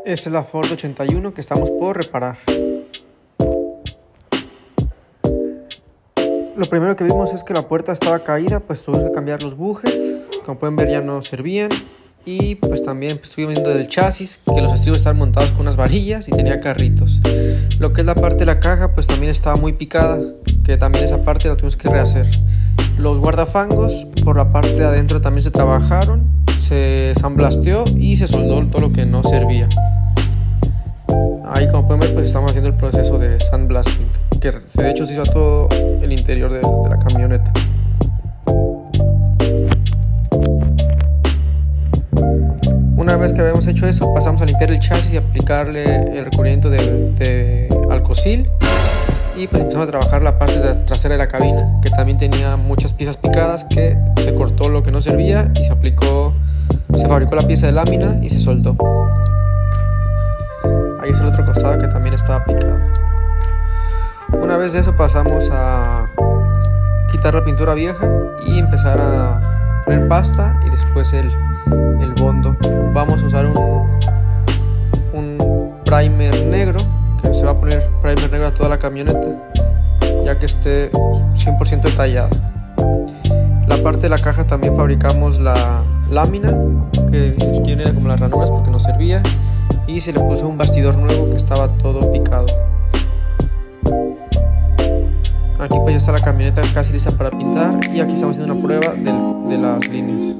Esta es la Ford 81 que estamos por reparar. Lo primero que vimos es que la puerta estaba caída, pues tuvimos que cambiar los bujes. Como pueden ver, ya no servían. Y pues también estuvimos viendo del chasis, que los estribos estaban montados con unas varillas y tenía carritos. Lo que es la parte de la caja, pues también estaba muy picada, que también esa parte la tuvimos que rehacer. Los guardafangos por la parte de adentro también se trabajaron, se sandblasteó y se soldó todo lo que no servía. Ahí, como pueden ver, pues estamos haciendo el proceso de sandblasting, que de hecho se hizo a todo el interior de la camioneta. Una vez que habíamos hecho eso, pasamos a limpiar el chasis y aplicarle el recubrimiento de alcosil. Y pues empezamos a trabajar la parte trasera de la cabina, que también tenía muchas piezas picadas, que se cortó lo que no servía y se fabricó la pieza de lámina y se soldó. Ahí es el otro costado que también estaba picado. Una vez de eso pasamos a quitar la pintura vieja y empezar a poner pasta y después el bondo. Vamos a usar un primer negro, que se va a poner primer negro a toda la camioneta, ya que esté 100% detallada. La parte de la caja también fabricamos la lámina, que tiene como las ranuras porque no servía, y se le puso un bastidor nuevo que estaba todo picado. Aquí pues ya está la camioneta casi lista para pintar, y aquí estamos haciendo una prueba de las líneas.